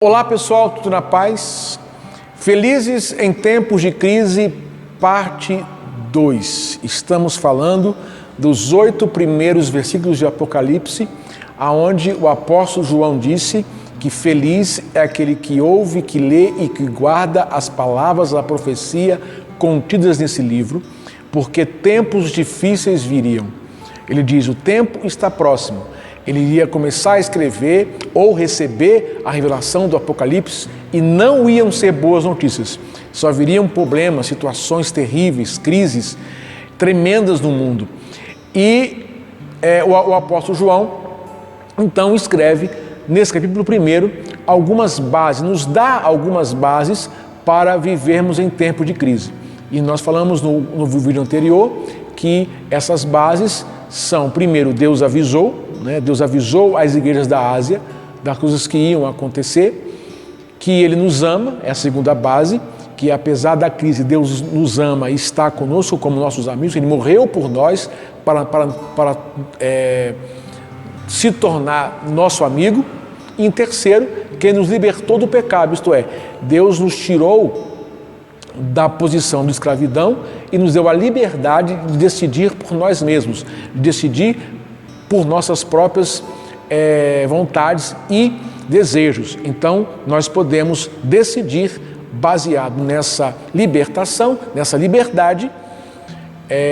Olá pessoal, tudo na paz? Felizes em tempos de crise, parte 2. Estamos falando dos 8 primeiros versículos de Apocalipse, aonde o apóstolo João disse que feliz é aquele que ouve, que lê e que guarda as palavras da profecia contidas nesse livro, porque tempos difíceis viriam. Ele diz, o tempo está próximo. Ele iria começar a escrever ou receber a revelação do Apocalipse e não iam ser boas notícias. Só viriam problemas, situações terríveis, crises tremendas no mundo. E o apóstolo João, então, escreve nesse capítulo 1 algumas bases, nos dá algumas bases para vivermos em tempo de crise. E nós falamos no vídeo anterior que essas bases são, primeiro, Deus avisou, Deus avisou às igrejas da Ásia das coisas que iam acontecer, que Ele nos ama, é a segunda base, que apesar da crise, Deus nos ama e está conosco como nossos amigos, Ele morreu por nós para se tornar nosso amigo. E em terceiro, que Ele nos libertou do pecado, isto é, Deus nos tirou da posição de escravidão e nos deu a liberdade de decidir por nós mesmos, de decidir por nossas próprias vontades e desejos. Então, nós podemos decidir, baseado nessa libertação, nessa liberdade,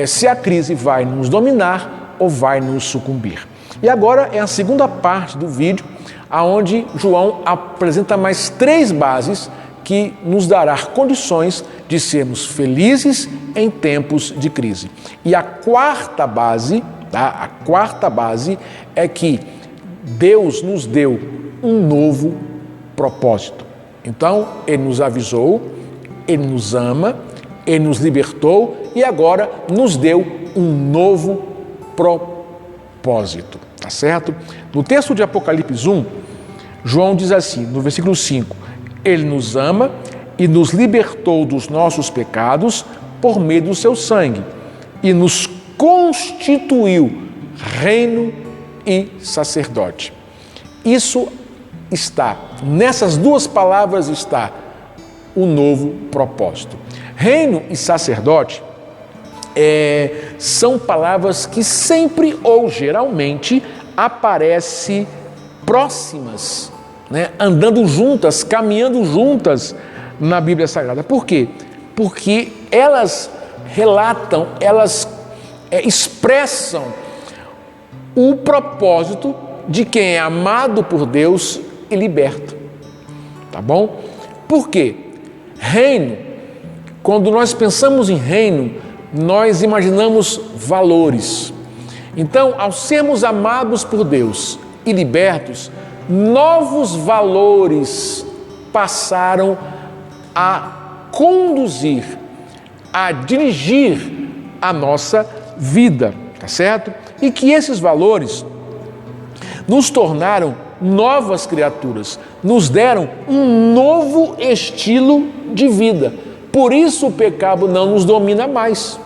se a crise vai nos dominar ou vai nos sucumbir. E agora é a segunda parte do vídeo, onde João apresenta mais 3 bases que nos dará condições de sermos felizes em tempos de crise. E a quarta base, a quarta base é que Deus nos deu um novo propósito. Então, Ele nos avisou, Ele nos ama, Ele nos libertou e agora nos deu um novo propósito. Tá certo? No texto de Apocalipse 1, João diz assim, no versículo 5, Ele nos ama e nos libertou dos nossos pecados por meio do seu sangue e nos constituiu reino e sacerdote. Isso está, nessas 2 palavras está o novo propósito. Reino e sacerdote são palavras que sempre ou geralmente aparecem próximas, andando juntas, caminhando juntas na Bíblia Sagrada. Por quê? Porque elas relatam, elas expressam o propósito de quem é amado por Deus e liberto. Tá bom? Por quê? Reino, quando nós pensamos em reino, nós imaginamos valores. Então, ao sermos amados por Deus e libertos, novos valores passaram a conduzir, a dirigir a nossa vida, tá certo? E que esses valores nos tornaram novas criaturas, nos deram um novo estilo de vida. Por isso o pecado não nos domina mais.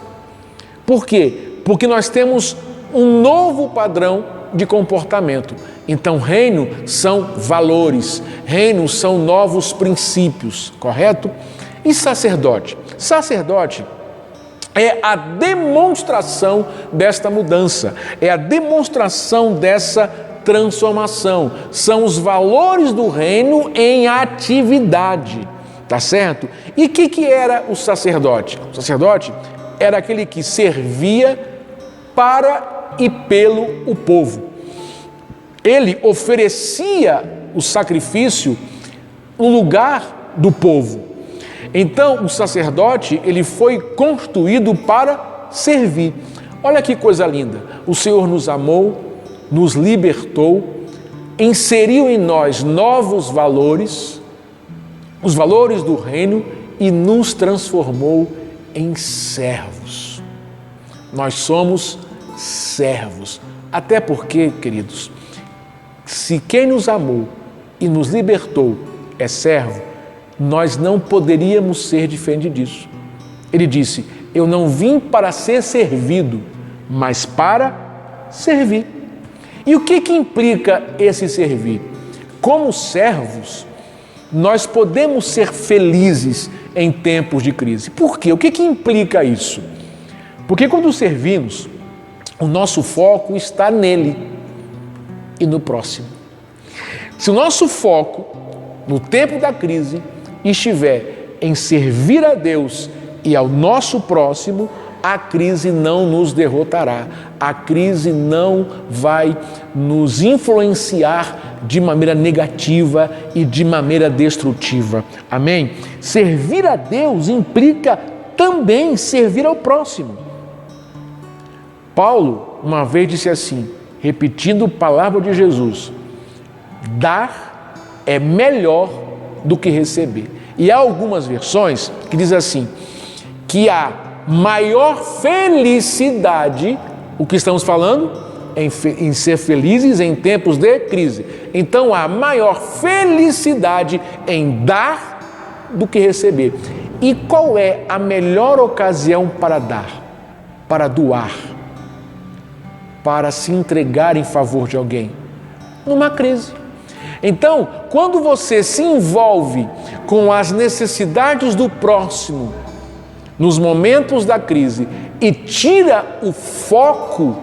Por quê? Porque nós temos um novo padrão de comportamento. Então, reino são valores, reino são novos princípios, correto? E sacerdote? Sacerdote é a demonstração desta mudança, é a demonstração dessa transformação. São os valores do reino em atividade, tá certo? E o que era o sacerdote? O sacerdote era aquele que servia para e pelo o povo. Ele oferecia o sacrifício no lugar do povo. Então, o sacerdote, ele foi constituído para servir. Olha que coisa linda. O Senhor nos amou, nos libertou, inseriu em nós novos valores, os valores do reino e nos transformou em servos. Nós somos servos. Até porque, queridos, se quem nos amou e nos libertou é servo, nós não poderíamos ser diferente disso. Ele disse, eu não vim para ser servido, mas para servir. E o que implica esse servir? Como servos, nós podemos ser felizes em tempos de crise. Por quê? O que implica isso? Porque quando servimos, o nosso foco está nele e no próximo. Se o nosso foco, no tempo da crise, estiver em servir a Deus e ao nosso próximo, a crise não nos derrotará. A crise não vai nos influenciar de maneira negativa e de maneira destrutiva. Amém? Servir a Deus implica também servir ao próximo. Paulo, uma vez disse assim, repetindo a palavra de Jesus: dar é melhor do que receber. E há algumas versões que diz assim, que há maior felicidade, o que estamos falando? Em ser felizes em tempos de crise. Então há maior felicidade em dar do que receber. E qual é a melhor ocasião para dar? Para doar, para se entregar em favor de alguém? Numa crise. Então, quando você se envolve com as necessidades do próximo nos momentos da crise e tira o foco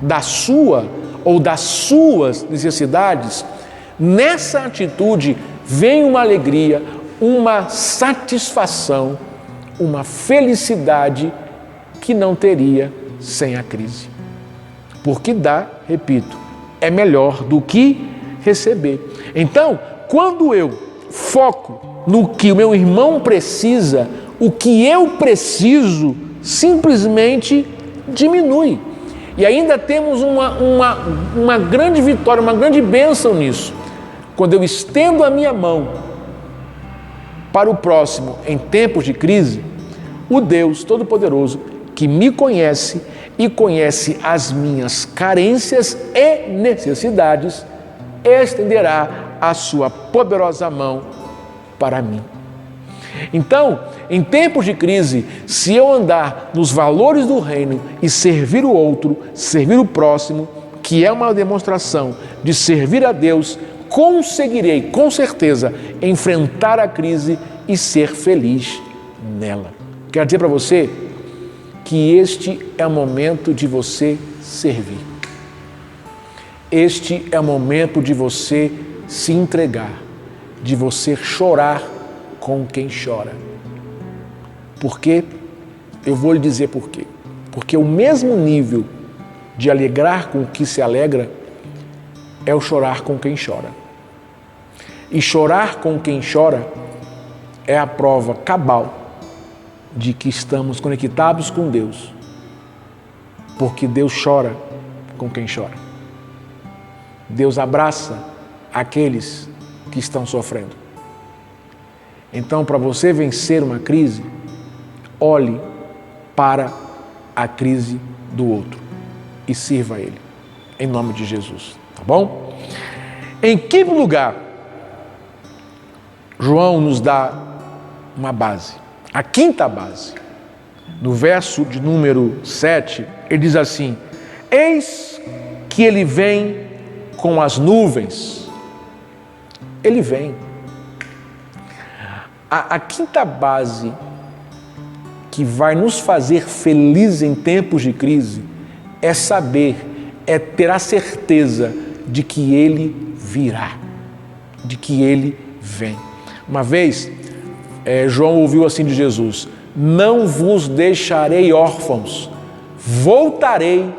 da sua ou das suas necessidades, nessa atitude vem uma alegria, uma satisfação, uma felicidade que não teria sem a crise. Porque dar, repito, é melhor do que receber. Então, quando eu foco no que o meu irmão precisa, o que eu preciso simplesmente diminui. E ainda temos uma grande vitória, uma grande bênção nisso. Quando eu estendo a minha mão para o próximo em tempos de crise, o Deus Todo-Poderoso, que me conhece e conhece as minhas carências e necessidades, estenderá a sua poderosa mão para mim. Então, em tempos de crise, se eu andar nos valores do reino e servir o outro, servir o próximo, que é uma demonstração de servir a Deus, conseguirei, com certeza, enfrentar a crise e ser feliz nela. Quero dizer para você que este é o momento de você servir. Este é o momento de você se entregar, de você chorar com quem chora. Por quê? Eu vou lhe dizer por quê. Porque o mesmo nível de alegrar com o que se alegra é o chorar com quem chora. E chorar com quem chora é a prova cabal de que estamos conectados com Deus. Porque Deus chora com quem chora. Deus abraça aqueles que estão sofrendo. Então, para você vencer uma crise, olhe para a crise do outro e sirva a ele, em nome de Jesus, tá bom? Em quinto lugar, João nos dá uma base, a quinta base. No verso de número 7, ele diz assim: eis que ele vem com as nuvens. Ele vem. A quinta base que vai nos fazer felizes em tempos de crise é saber, é ter a certeza de que Ele virá, de que Ele vem. Uma vez, João ouviu assim de Jesus: não vos deixarei órfãos, voltarei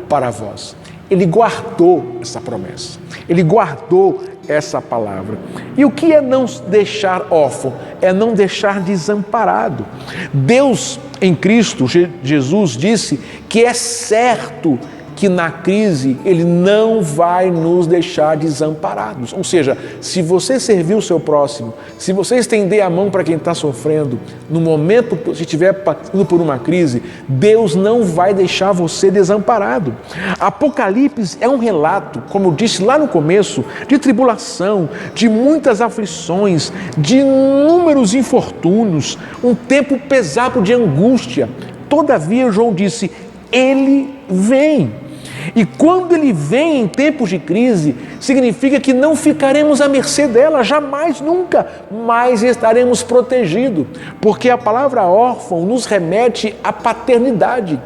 para vós. Ele guardou essa promessa, ele guardou essa palavra. E o que é não deixar órfão? É não deixar desamparado. Deus, em Cristo Jesus, disse que é certo que na crise Ele não vai nos deixar desamparados. Ou seja, se você servir o seu próximo, se você estender a mão para quem está sofrendo, no momento que estiver passando por uma crise, Deus não vai deixar você desamparado. Apocalipse é um relato, como eu disse lá no começo, de tribulação, de muitas aflições, de inúmeros infortúnios, um tempo pesado de angústia. Todavia, João disse, Ele vem. E quando ele vem em tempos de crise, significa que não ficaremos à mercê dela, jamais, nunca, mas estaremos protegidos, porque a palavra órfão nos remete à paternidade.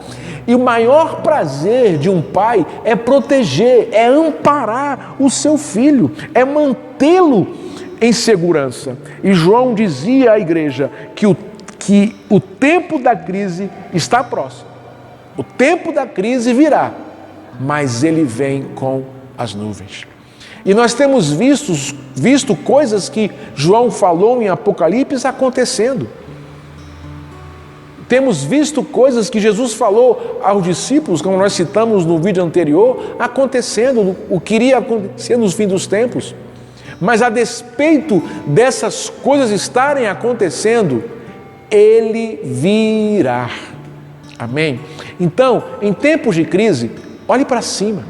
E o maior prazer de um pai é proteger, é amparar o seu filho, é mantê-lo em segurança. E João dizia à igreja que o tempo da crise está próximo. O tempo da crise virá, mas ele vem com as nuvens. E nós temos visto coisas que João falou em Apocalipse acontecendo. Temos visto coisas que Jesus falou aos discípulos, como nós citamos no vídeo anterior, acontecendo, o que iria acontecer nos fins dos tempos. Mas a despeito dessas coisas estarem acontecendo, ele virá. Amém? Então, em tempos de crise, olhe para cima,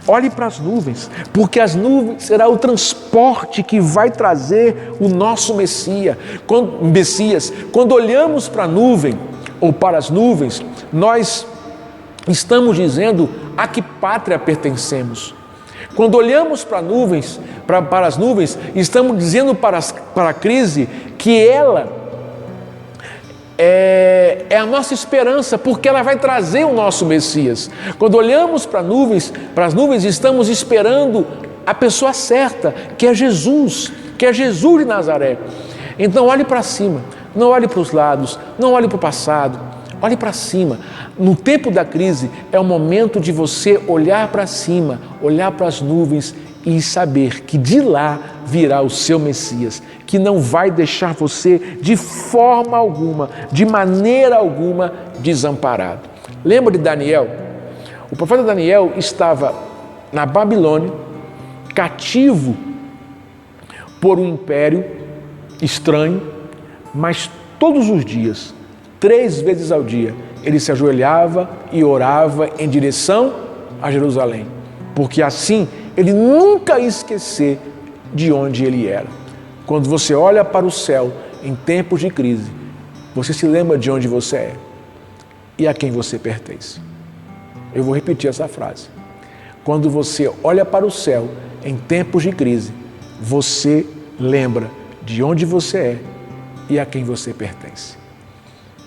olhe para as nuvens, porque as nuvens será o transporte que vai trazer o nosso Messias. Quando olhamos para a nuvem, ou para as nuvens, nós estamos dizendo a que pátria pertencemos. Quando olhamos para as nuvens, estamos dizendo para a crise que ela é a nossa esperança, porque ela vai trazer o nosso Messias. Quando olhamos para as nuvens, estamos esperando a pessoa certa, que é Jesus de Nazaré. Então olhe para cima, não olhe para os lados, não olhe para o passado, olhe para cima. No tempo da crise é o momento de você olhar para cima, olhar para as nuvens e saber que de lá virá o seu Messias, que não vai deixar você de forma alguma, de maneira alguma, desamparado. Lembra de Daniel? O profeta Daniel estava na Babilônia, cativo por um império estranho, mas todos os dias, 3 vezes ao dia, ele se ajoelhava e orava em direção a Jerusalém, porque assim ele nunca ia esquecer de onde ele era. Quando você olha para o céu em tempos de crise, você se lembra de onde você é e a quem você pertence. Eu vou repetir essa frase. Quando você olha para o céu em tempos de crise, você lembra de onde você é e a quem você pertence.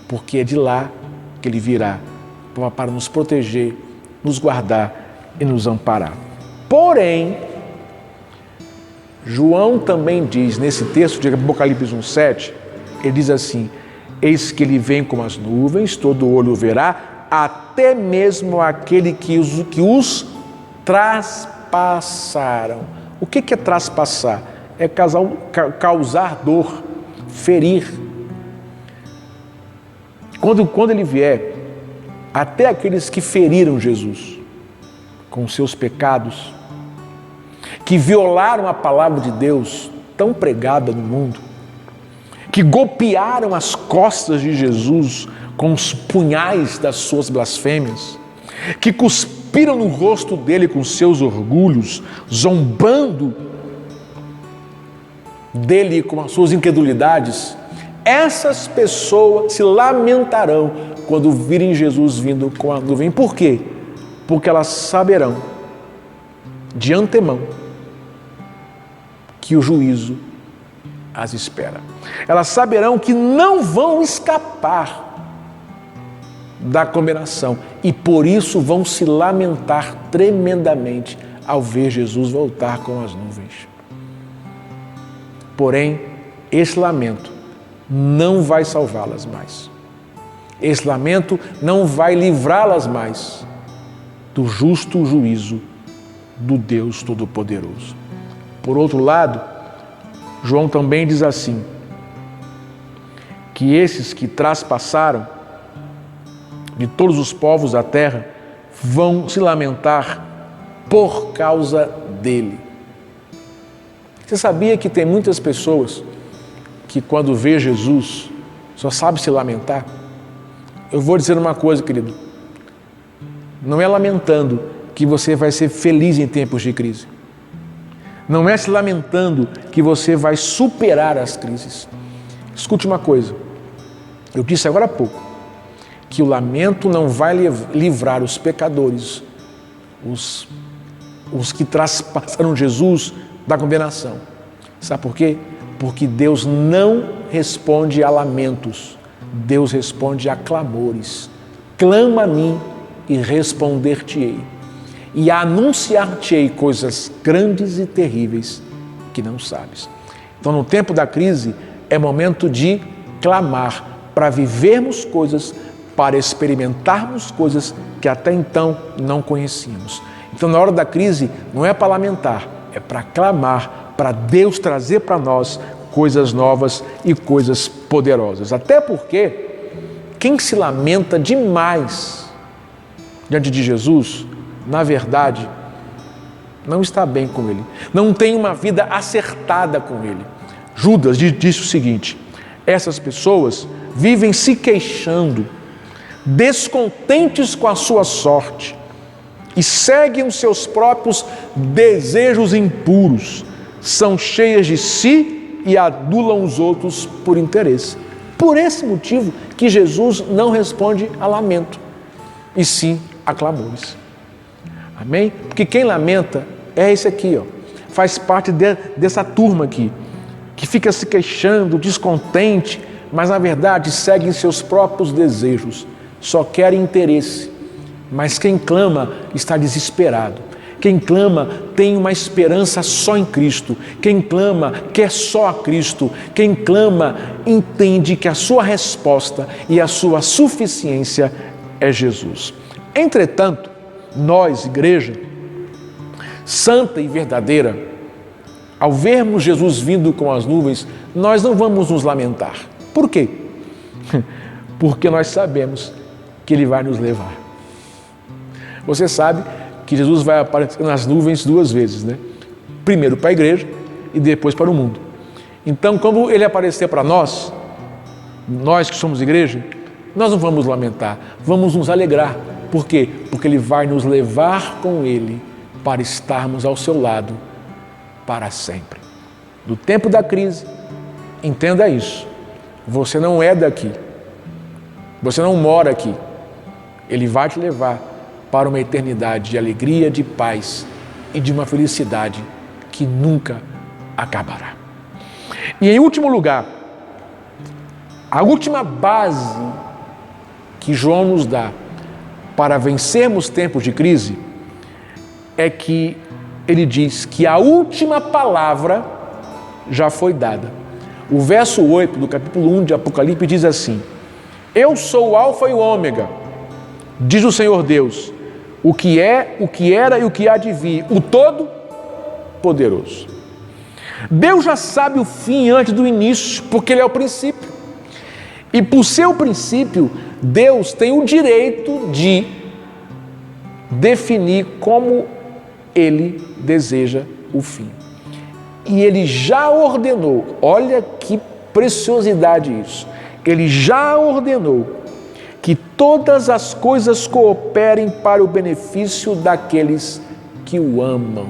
Porque é de lá que ele virá para nos proteger, nos guardar e nos amparar. Porém, João também diz, nesse texto de Apocalipse 1,7, ele diz assim: eis que ele vem com as nuvens, todo olho o verá, até mesmo aquele que os traspassaram. O que é traspassar? É causar dor, ferir. Quando ele vier, até aqueles que feriram Jesus com seus pecados, que violaram a palavra de Deus tão pregada no mundo, que golpearam as costas de Jesus com os punhais das suas blasfêmias, que cuspiram no rosto dele com seus orgulhos, zombando dele com as suas incredulidades, essas pessoas se lamentarão quando virem Jesus vindo com a nuvem. Por quê? Porque elas saberão de antemão que o juízo as espera. Elas saberão que não vão escapar da condenação e por isso vão se lamentar tremendamente ao ver Jesus voltar com as nuvens. Porém, esse lamento não vai salvá-las mais. Esse lamento não vai livrá-las mais do justo juízo do Deus Todo-Poderoso. Por outro lado, João também diz assim, que esses que traspassaram de todos os povos da terra vão se lamentar por causa dele. Você sabia que tem muitas pessoas que quando vê Jesus só sabe se lamentar? Eu vou dizer uma coisa, querido. Não é lamentando que você vai ser feliz em tempos de crise. Não é se lamentando que você vai superar as crises. Escute uma coisa. Eu disse agora há pouco que o lamento não vai livrar os pecadores os que traspassaram Jesus da condenação. Sabe por quê? Porque Deus não responde a lamentos, Deus responde a clamores. Clama a mim e responder-te-ei, e anunciar-te-ei coisas grandes e terríveis que não sabes. Então, no tempo da crise, é momento de clamar para vivermos coisas, para experimentarmos coisas que até então não conhecíamos. Então, na hora da crise, não é para lamentar, é para clamar, para Deus trazer para nós coisas novas e coisas poderosas. Até porque quem se lamenta demais diante de Jesus, na verdade, não está bem com Ele, não tem uma vida acertada com Ele. Judas disse o seguinte: essas pessoas vivem se queixando, descontentes com a sua sorte, e seguem os seus próprios desejos impuros, são cheias de si e adulam os outros por interesse. Por esse motivo que Jesus não responde a lamento, e sim a clamores. Amém? Porque quem lamenta é esse aqui, ó, faz parte dessa turma aqui, que fica se queixando, descontente, mas na verdade seguem seus próprios desejos, só quer interesse. Mas quem clama está desesperado. Quem clama tem uma esperança só em Cristo. Quem clama quer só a Cristo. Quem clama entende que a sua resposta e a sua suficiência é Jesus. Entretanto, nós, igreja santa e verdadeira, ao vermos Jesus vindo com as nuvens, nós não vamos nos lamentar. Por quê? Porque nós sabemos que Ele vai nos levar. Você sabe que Jesus vai aparecer nas nuvens 2 vezes, né? Primeiro para a igreja e depois para o mundo. Então, quando Ele aparecer para nós que somos igreja, nós não vamos lamentar, vamos nos alegrar. Por quê? Porque Ele vai nos levar com Ele para estarmos ao seu lado para sempre. No tempo da crise, entenda isso. Você não é daqui. Você não mora aqui. Ele vai te levar para uma eternidade de alegria, de paz e de uma felicidade que nunca acabará. E em último lugar, a última base que João nos dá para vencermos tempos de crise é que ele diz que a última palavra já foi dada. O verso 8 do capítulo 1 de Apocalipse diz assim: eu sou o Alfa e o Ômega, diz o Senhor Deus, o que é, o que era e o que há de vir, o Todo-Poderoso. Deus já sabe o fim antes do início, porque Ele é o princípio. E por ser o princípio, Deus tem o direito de definir como Ele deseja o fim. E Ele já ordenou, olha que preciosidade isso, Ele já ordenou que todas as coisas cooperem para o benefício daqueles que o amam.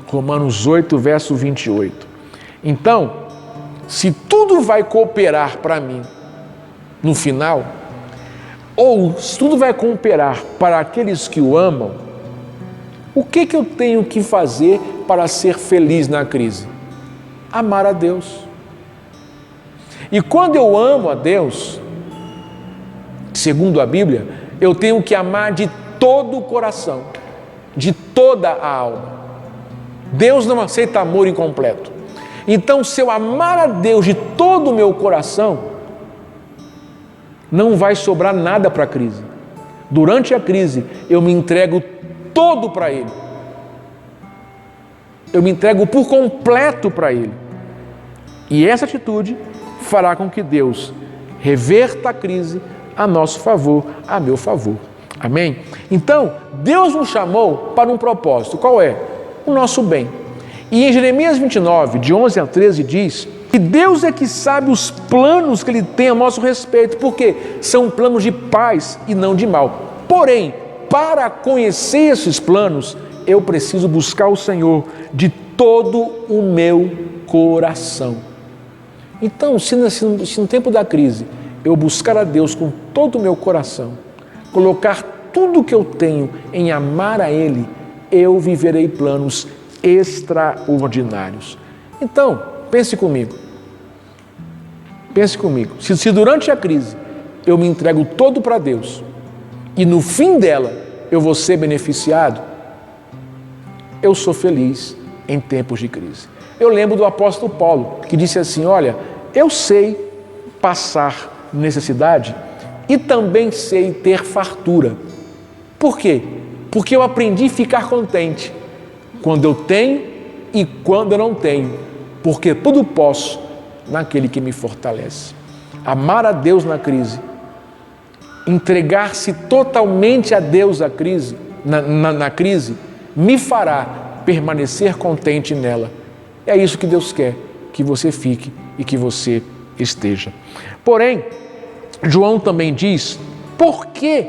Romanos 8, verso 28. Então, se tudo vai cooperar para mim no final, ou se tudo vai cooperar para aqueles que o amam, o que eu tenho que fazer para ser feliz na crise? Amar a Deus. E quando eu amo a Deus, segundo a Bíblia, eu tenho que amar de todo o coração, de toda a alma. Deus não aceita amor incompleto. Então, se eu amar a Deus de todo o meu coração, não vai sobrar nada para a crise. Durante a crise, eu me entrego todo para Ele. Eu me entrego por completo para Ele. E essa atitude fará com que Deus reverta a crise a nosso favor, a meu favor. Amém? Então, Deus nos chamou para um propósito. Qual é? O nosso bem. E em Jeremias 29, de 11 a 13, diz que Deus é que sabe os planos que Ele tem a nosso respeito, porque são planos de paz e não de mal. Porém, para conhecer esses planos, eu preciso buscar o Senhor de todo o meu coração. Então, se no tempo da crise eu buscar a Deus com todo o meu coração, colocar tudo que eu tenho em amar a Ele, eu viverei planos extraordinários. Então, pense comigo. Pense comigo. Se durante a crise eu me entrego todo para Deus e no fim dela eu vou ser beneficiado, eu sou feliz em tempos de crise. Eu lembro do apóstolo Paulo, que disse assim, olha, eu sei passar necessidade e também sei ter fartura. Por quê? Porque eu aprendi a ficar contente quando eu tenho e quando eu não tenho, porque tudo posso naquele que me fortalece. Amar a Deus na crise, entregar-se totalmente a Deus na crise, me fará permanecer contente nela. É isso que Deus quer, que você fique e que você esteja. Porém, João também diz, por quê?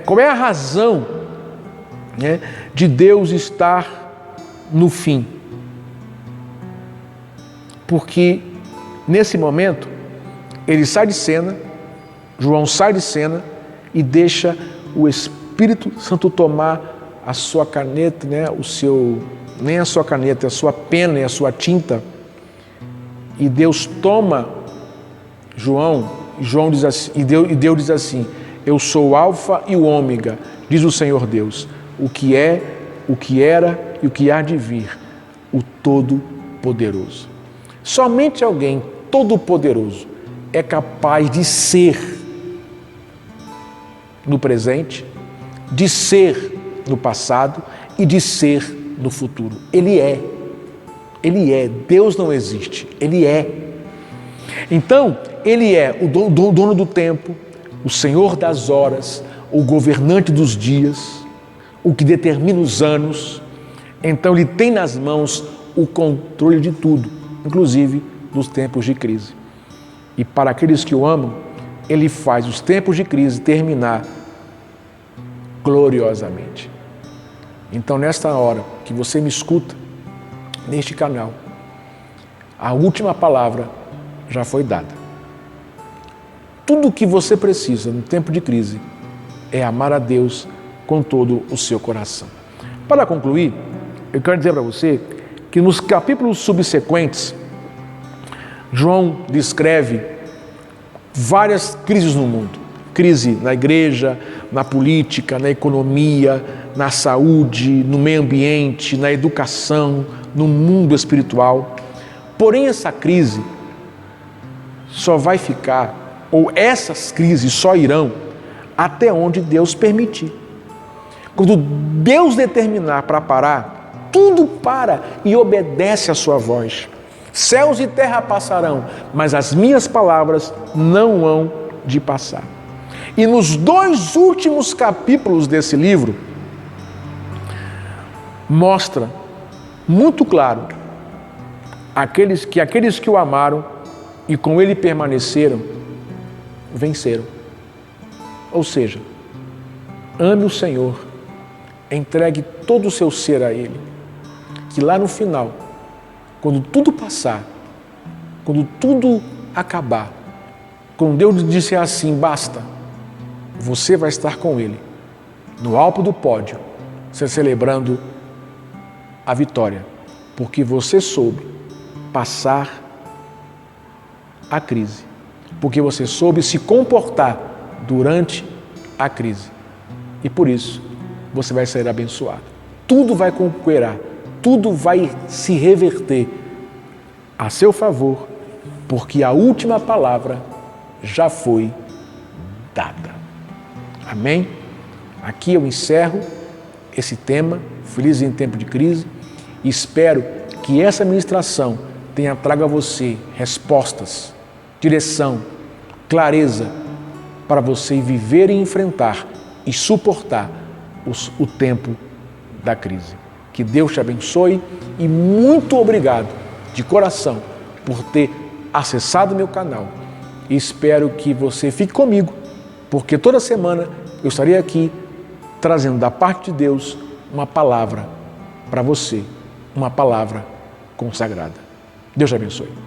Qual é a razão de Deus estar no fim? Porque nesse momento, ele sai de cena, João sai de cena e deixa o Espírito Santo tomar a sua caneta, nem a sua caneta, a sua pena e a sua tinta. E Deus toma João diz assim, e Deus diz assim, eu sou o Alfa e o Ômega, diz o Senhor Deus, o que é, o que era e o que há de vir, o Todo-Poderoso. Somente alguém todo-poderoso é capaz de ser no presente, de ser no passado e de ser no futuro. Ele é. Deus não existe. Ele é. Então, Ele é o dono do tempo, o Senhor das horas, o governante dos dias, o que determina os anos. Então, Ele tem nas mãos o controle de tudo, inclusive dos tempos de crise. E para aqueles que o amam, Ele faz os tempos de crise terminar gloriosamente. Então, nesta hora que você me escuta, neste canal, a última palavra já foi dada. Tudo o que você precisa no tempo de crise é amar a Deus com todo o seu coração. Para concluir, eu quero dizer para você que nos capítulos subsequentes, João descreve várias crises no mundo. Crise na igreja, na política, na economia, na saúde, no meio ambiente, na educação, no mundo espiritual. Porém, essa crise só vai ficar, ou essas crises só irão até onde Deus permitir. Quando Deus determinar para parar, tudo para e obedece à sua voz. Céus e terra passarão, mas as minhas palavras não hão de passar. E nos 2 últimos capítulos desse livro, mostra muito claro aqueles que o amaram e com ele permaneceram, venceram. Ou seja, ame o Senhor, entregue todo o seu ser a Ele, que lá no final, quando tudo passar, quando tudo acabar, quando Deus disser assim, basta, você vai estar com Ele, no alto do pódio, celebrando a vitória, porque você soube passar a crise, porque você soube se comportar durante a crise. E por isso, você vai sair abençoado. Tudo vai cooperar, tudo vai se reverter a seu favor, porque a última palavra já foi dada. Amém? Aqui eu encerro esse tema, Felizes em Tempo de Crise, e espero que essa ministração tenha trago a você respostas, direção, clareza, para você viver e enfrentar e suportar o tempo da crise. Que Deus te abençoe e muito obrigado de coração por ter acessado meu canal. E espero que você fique comigo, porque toda semana eu estarei aqui trazendo da parte de Deus uma palavra para você, uma palavra consagrada. Deus te abençoe.